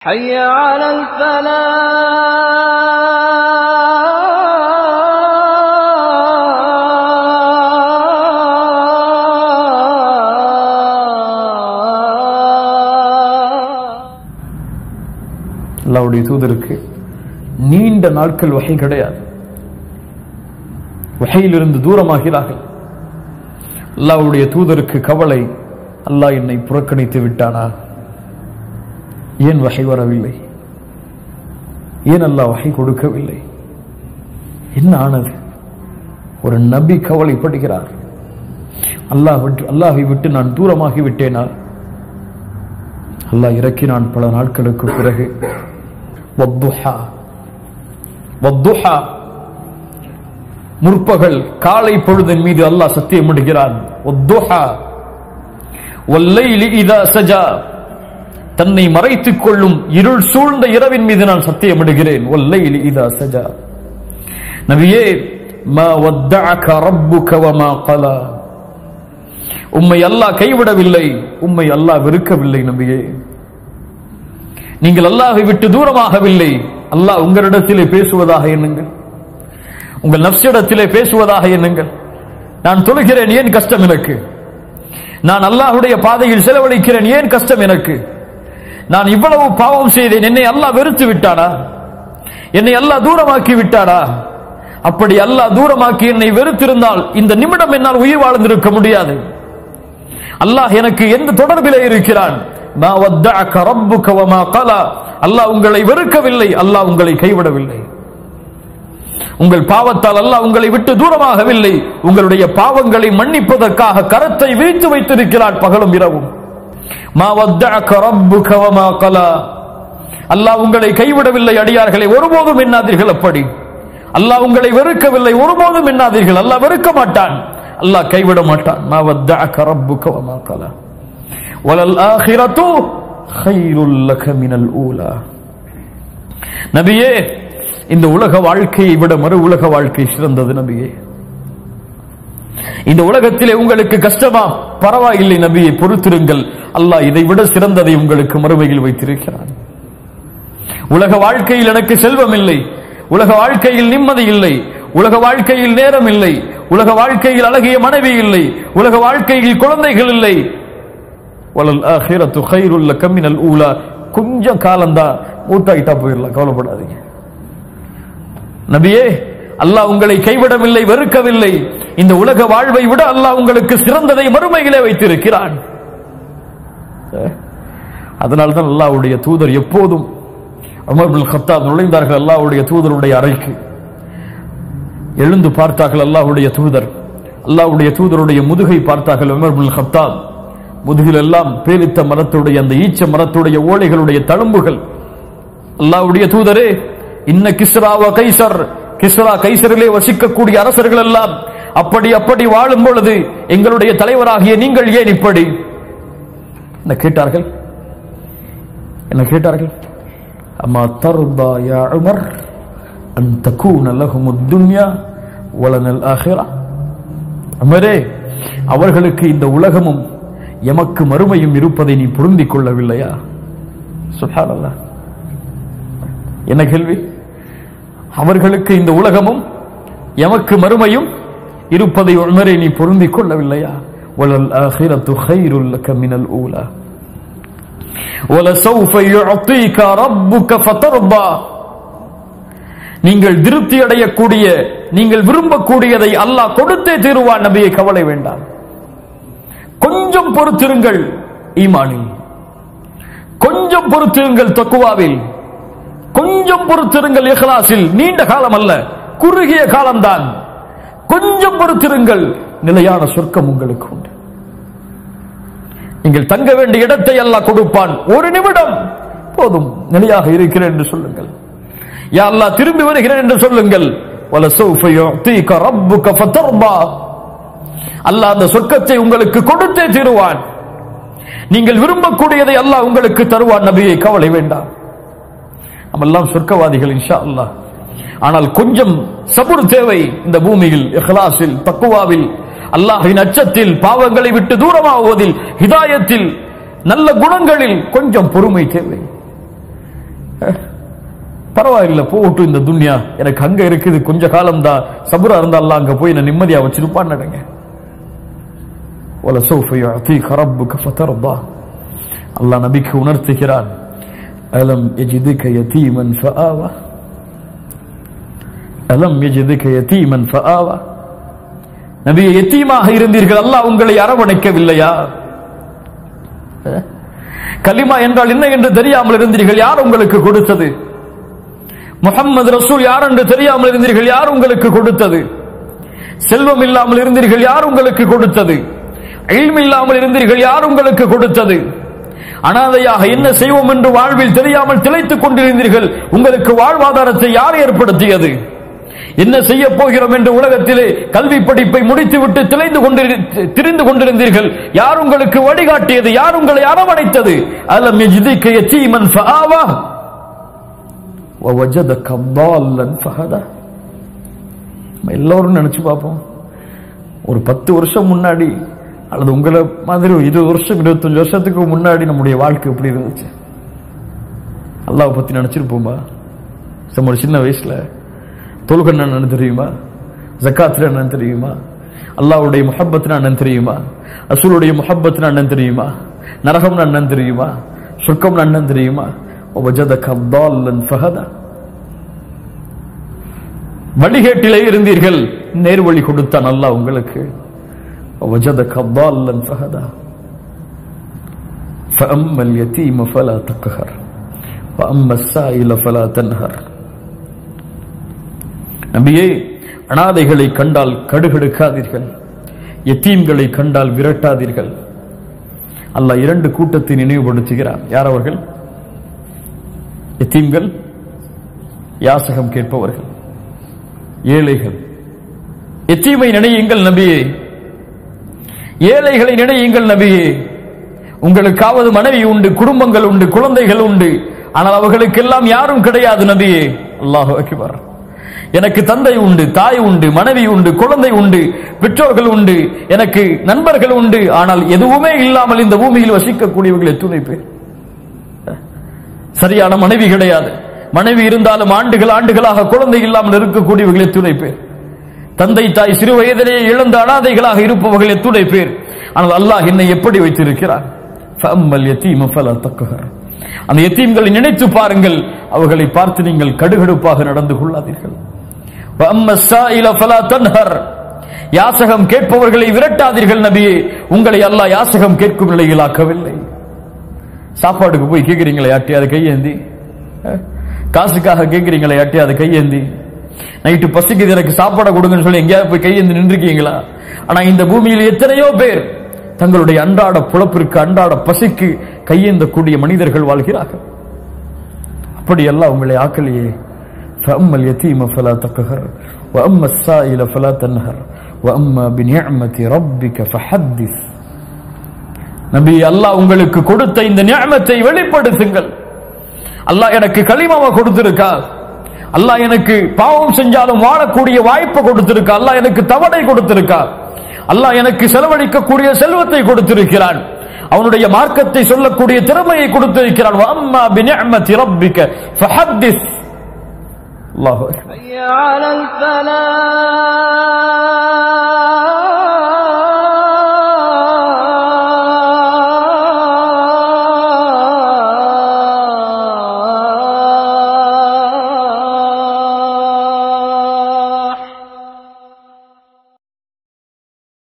حي على அல்லாஹ்வுடைய தூதருக்கு நீண்ட நாட்கள் வஹி கிடையாது. வஹியிலிருந்து தூரமாகிறார்கள். அல்லாஹ்வுடைய தூதருக்கு கவலை, அல்லாஹ் என்னை புறக்கணித்து விட்டானா? ஏன் வஹி வரவில்லை? ஏன் அல்லாஹ் வஹி கொடுக்கவில்லை? என்ன ஆனது? ஒரு நபி கவலைப்படுகிறார். அல்லாஹை விட்டு நான் தூரமாகி விட்டேனா? அல்லாஹ் இறக்கினான் பல நாட்களுக்கு பிறகு. வத்துஹா, முற்பகல் காலை பொழுதின் மீது அல்லாஹ் சத்தியமிடுகிறான். வத்துஹா வல்லைலி இதா சஜா, தன்னை மறைத்துக் கொள்ளும் இருள் சூழ்ந்த இரவின் மீது நான் சத்தியமிடுகிறேன். வல்லைலி இதா சஜா. நபியே, மா வத்தஅக ரப்புக வமா கலா, உம்மை அல்லாஹ் கைவிடவில்லை, உம்மை அல்லாஹ் வெறுக்கவில்லை. நபியே, நீங்கள் அல்லாஹை விட்டு தூரமாகவில்லை. அல்லாஹ் உங்களிடத்திலே பேசுவதாக எண்ணுங்கள், உங்கள் நஃப்ஸிடத்திலே பேசுவதாக எண்ணுங்கள். நான் தொழுகிறேன், ஏன் கஷ்டம் எனக்கு? நான் அல்லாஹ்வுடைய பாதையில் செலவழிக்கிறேன், ஏன் கஷ்டம் எனக்கு? நான் இவ்வளவு பாவம் செய்தேன், என்னை அல்லாஹ் வெறுத்து விட்டானா? என்னை அல்லாஹ் தூரமாக்கி விட்டானா? அப்படி அல்லாஹ் தூரமாக்கி என்னை வெறுத்திருந்தால் இந்த நிமிடம் என்னால் உயிர் வாழ்ந்திருக்க முடியாது. அல்லாஹ் எனக்கு எந்த தொடர்பிலே இருக்கிறான்? மா வத்தஅக ரப்புக வமா கலா, அல்லாஹ் உங்களை வெறுக்கவில்லை, அல்லாஹ் உங்களை கைவிடவில்லை. உங்கள் பாவத்தால் அல்லாஹ் உங்களை விட்டு தூரமாகவில்லை. உங்களுடைய பாவங்களை மன்னிப்பதற்காக கரத்தை விரித்து வைத்திருக்கிறான் பகலும் இரவும். மா வத்தஅக ரப்புக வமா கலா, அல்லாஹ் உங்களை கைவிடவில்லை. அடியார்களை ஒருபோதும் எண்ணாதீர்கள் அப்படி. அல்லாஹ் உங்களை வெறுக்கவில்லை, ஒருபோதும் எண்ணாதீர்கள். அல்லாஹ் வெறுக்க மாட்டான், அல்லாஹ் கைவிட மாட்டான். மா வத்தஅக ரப்புக வமா கலா வலல் ஆகிரத்து கைருல் லக மினல் ஊலா. நபியே, இந்த உலக வாழ்க்கையை விட மறு உலக வாழ்க்கை சிறந்தது. நபியே, இந்த உலகத்திலே உங்களுக்கு கஷ்டமா? பரவாயில்லை நபியை, பொறுத்திருங்கள், அல்லாஹ் இதை விட சிறந்ததை உங்களுக்கு மறுமையில் வைத்திருக்கிறான். உலக வாழ்க்கையில் எனக்கு செல்வம் இல்லை, உலக வாழ்க்கையில் நிம்மதி இல்லை, உலக வாழ்க்கையில் நேரம் இல்லை, உலக வாழ்க்கையில் அழகிய மனைவி இல்லை, உலக வாழ்க்கையில் குழந்தைகள் இல்லை. வலல் ஆகிரத்து கைருல் லக மினல் ஊலா. கொஞ்சம் காலம்தான், மூத்தாயிட்டா போயிடலாம், கவலைப்படாதீங்க. நபியே, அல்லாஹ் உங்களை கைவிடவில்லை, வெறுக்கவில்லை. இந்த உலக வாழ்வை விட அல்லாஹ் உங்களுக்கு சிறந்ததை மறுமையிலே வைத்திருக்கிறான். அதனால்தான் அல்லாஹ்வுடைய தூதர் எப்போதும், உமர் இப்னு கத்தாப் நுழைந்தார்கள் அல்லாஹ்வுடைய தூதருடைய அறைக்கு. எழுந்து பார்த்தார்கள் அல்லாஹ்வுடைய தூதர். அல்லாஹ்வுடைய தூதருடைய முதுகை பார்த்தார்கள் உமர் இப்னு கத்தாப். முதுகில் எல்லாம் பேலித்த மரத்துடைய, அந்த ஈச்ச மரத்துடைய ஓலைகளுடைய தழும்புகள். அல்லாஹ்வுடைய தூதரே, இன்ன கிஸ்ரா வ கைசர், கிஸ்ரா கைசரிலே வசிக்கக்கூடிய அரசர்கள் எல்லாம் அப்படி அப்படி வாழும் பொழுது எங்களுடைய தலைவராகிய நீங்கள் ஏன் இப்படி? என்ன கேட்டார்கள்? என்ன கேட்டார்கள்? அம்மா தர்தா யா உமர் அன் தகூன லஹுமுத் துன்யா வலனல் ஆகிரா. உமரே, அவர்களுக்கு இந்த உலகமும் எமக்கு மறுமையும் இருப்பதை நீ பொருந்திக் கொள்ளவில்லையா? சுப்ஹானல்லாஹ், என்ன கேள்வி? அவர்களுக்கு இந்த உலகமும் எமக்கு மறுமையும் இருப்பதை உமரே நீ பொருந்திக் கொள்ளவில்லையா? வலல் ஆகிரத்து கைருல் லக மினல் ஊலா வலசௌஃப யுஅதீக ரப்புக ஃபதர்தா. நீங்கள் திருப்தி அடையக்கூடிய, நீங்கள் விரும்பக்கூடியதை அல்லாஹ் கொடுத்தே தீருவான். நபியை, கவலை வேண்டாம். கொஞ்சம் பொறுத்திருங்கள் ஈமானில், கொஞ்சம் பொறுத்திருங்கள் தக்வாவில், கொஞ்சம் பொறுத்திருங்கள் இஹ்லாஸில். நீண்ட காலம் அல்ல, குறுகிய காலம்தான். கொஞ்சம் பொறுத்திருங்கள், நிலையான சொர்க்கம் உங்களுக்கு உண்டு. நீங்கள் தங்க வேண்டிய இடத்தை அல்லாஹ் கொடுப்பான். ஒரு நிமிடம் போதும், நிலையாக இருக்கிறேன் என்று சொல்லுங்கள். யா அல்லாஹ், திரும்பி வருகிறேன் என்று சொல்லுங்கள். வலசௌஃப யுஅதீக ரப்புக ஃபதர்தா. அல்லாஹ் அந்த சொர்க்கத்தை உங்களுக்கு கொடுத்தே தீருவான். நீங்கள் விரும்பக்கூடியதை அல்லாஹ் உங்களுக்கு தருவான். நபியை, கவலை வேண்டாம். நம்மெல்லாம் சொர்க்கவாதிகள் இன்ஷா அல்லாஹ். ஆனால் கொஞ்சம் சபுர் தேவை. இந்த பூமியில் இஹ்லாஸில், தக்வாவில், அல்லாஹ்வின் அச்சத்தில், பாவங்களை விட்டு தூரமாகுவதில், ஹிதாயத்தில், நல்ல குணங்களில் கொஞ்சம் பொறுமை தேவை. பரவாயில்லை போகட்டும், இந்த துன்யா எனக்கு அங்க இருக்குது, கொஞ்ச காலம் தான் சபுரா இருந்தா அல்லாஹ் அங்க போய் நான் நிம்மதியா வச்சிருப்பான்னு நினைங்க. وَلَسَوْفَ يُعْطِيكَ رَبُّكَ فَتَرْضَى. அல்லாஹ் நபிக்கு உணர்த்துகிறான், அலம் يَجِدْكَ يَتِيمًا فَآوَى. அலம் يَجِدْكَ يَتِيمًا فَآوَى. நபியே, யத்தீமாக இருந்தீர்கள், அல்லாஹ் உங்களை அரவணைக்கவில்லையா? கலிமா என்றால் என்ன என்று தெரியாமல் இருந்தீர்கள், யார் உங்களுக்கு கொடுத்தது? முஹம்மது ரசூல் யார் என்று தெரியாமல் இருந்தீர்கள், யார் உங்களுக்கு கொடுத்தது? செல்வம் இல்லாமல் இருந்தீர்கள், யார் உங்களுக்கு கொடுத்தது? இல்ம் இல்லாமல் இருந்தீர்கள், யார் உங்களுக்கு கொடுத்தது? அனாதையாக என்ன செய்வோம் என்று வாழ்வில் தெரியாமல் திளைத்துக் கொண்டிருந்தீர்கள், உங்களுக்கு வாழ்வாதாரத்தை யார் ஏற்படுத்தியது? என்ன செய்ய போகிறோம் என்று உலகத்திலே கல்வி படிப்பை முடித்துவிட்டு திரிந்து கொண்டிருந்தீர்கள், யார் உங்களுக்கு வழிகாட்டியது? யார் உங்களை அரவணைத்தது? அலம் யஜிதுக யதீமன் ஃபஆவா வவஜதக ضالًا ஃபஹதா. எல்லாரும் நினைச்சு பார்ப்போம், ஒரு 10 வருஷம் முன்னாடி அல்லது உங்களை மாதிரி 20 வருஷம் 25 வருஷத்துக்கு முன்னாடி நம்முடைய வாழ்க்கை எப்படி இருந்துச்சு? அல்லாஹ் பத்தி நினைச்சிருப்போமா? நம்ம சின்ன வயசுல தொழுகன்னா என்னன்னு தெரியுமா? ஜக்காத்னா என்னன்னு தெரியுமா? அல்லாஹ்வுடைய முஹப்பத்னா என்னன்னு தெரியுமா? ரசூலுடைய முஹப்பத்னா என்னன்னு தெரியுமா? நரகம்னா என்னன்னு தெரியுமா? சொர்க்கம்னா என்னன்னு தெரியுமா? வஜதக ضالًا ஃபஹதா. வழிகேட்டிலே இருந்தீர்கள், நேர்வழி கொடுத்தான் அல்லாஹ் உங்களுக்கு. வஜதக ضالًا ஃபஹதா. فأما اليتيم فلا تقهر وأما السائل فلا تنهر. நபியே, அனாதைகளை கண்டால் கடுகடுக்காதீர்கள், யத்தீம்களை கண்டால் விரட்டாதீர்கள். அல்லாஹ் 2 கூட்டத்தை நினைவுபடுத்துகிறார். யார் அவர்கள்? யத்தீம்கள், யாசகம் கேட்பவர்கள், ஏழைகள். யத்தீமை நினையுங்கள் நபியே, ஏழைகளை நினையுங்கள் நபியே. உங்களுக்காவது மனைவி உண்டு, குடும்பங்கள் உண்டு, குழந்தைகள் உண்டு, ஆனால் அவர்களுக்கெல்லாம் யாரும் கிடையாது நபியே. அல்லாஹு அக்பர். எனக்கு தந்தை உண்டு, தாய் உண்டு, மனைவி உண்டு, குழந்தை உண்டு, பெற்றோர்கள் உண்டு, எனக்கு நண்பர்கள் உண்டு, ஆனால் எதுவுமே இல்லாமல் இந்த பூமியில் வசிக்கக்கூடியவர்கள் எத்துணை பேர். சரியான மனைவி கிடையாது, மனைவி இருந்தாலும் ஆண்டுகளாக குழந்தை இல்லாமல் இருக்கக்கூடியவர்கள் எத்துணை பேர். தந்தை தாய் சிறு வயதிலேயே இழந்த அனாதைகளாக இருப்பவர்கள் எத்துணை பேர். ஆனால் அல்லாஹ் என்னை எப்படி வைத்திருக்கிறார்? ஃபஅம்மல் யதீம ஃபலா தக்ஹர். அந்த யத்தீம்களை நினைத்து பாருங்கள், அவர்களை பார்த்து நீங்கள் கடுகடுப்பாக நடந்து கொள்ளாதீர்கள். வஅம்மஸ் ஸாயில ஃபலா தன்ஹர். யாசகம் கேட்பவர்களை விரட்டாதீர்கள் நபியே. உங்களை அல்லாஹ் யாசகம் கேட்கும் நிலையில் ஆக்கவில்லை. சாப்பாடுக்கு போய் கேட்கிறீங்களே யாட்டையாவது கையேந்தி, காசுக்காக கேட்கிறீங்களே யாட்டையாவது கையேந்தி, நைட்டு பசிக்குது எனக்கு சாப்பாடை கொடுங்கன்னு சொல்லி எங்கேயாவது போய் கையேந்தி நின்றுருக்கீங்களா? ஆனா இந்த பூமியில் எத்தனையோ பேர் தங்களுடைய அன்றாட புலப்பிற்கு, அன்றாட பசிக்கு கையேந்தக்கூடிய மனிதர்கள் வாழ்கிறார்கள். அப்படி எல்லாம் உங்களை ஆக்கலையே. فأما اليتيم فلا تقهر وأما السائل فلا تنهر وأما بنعمة ربك فحدث. நபி, அல்லாஹ் உங்களுக்கு கொடுத்த இந்த நிஅமத்தை வெளிப்படுத்துங்கள். அல்லாஹ் எனக்கு கலிமாவை கொடுத்திருக்கா, அல்லாஹ் எனக்கு பாவம் செஞ்சாலும் வாழக்கூடிய வாய்ப்பை கொடுத்திருக்கா, அல்லாஹ் எனக்கு தவணை கொடுத்திருக்கா, அல்லாஹ் எனக்கு செலவழிக்கக்கூடிய செல்வத்தை கொடுத்திருக்கிறான், அவனுடைய மார்க்கத்தை சொல்லக்கூடிய திறமையை கொடுத்திருக்கிறான். வஅம்மா பினிஅமதி ரப்பிக ஃபஹத்திஸ். அல்லாஹு அக்பர்.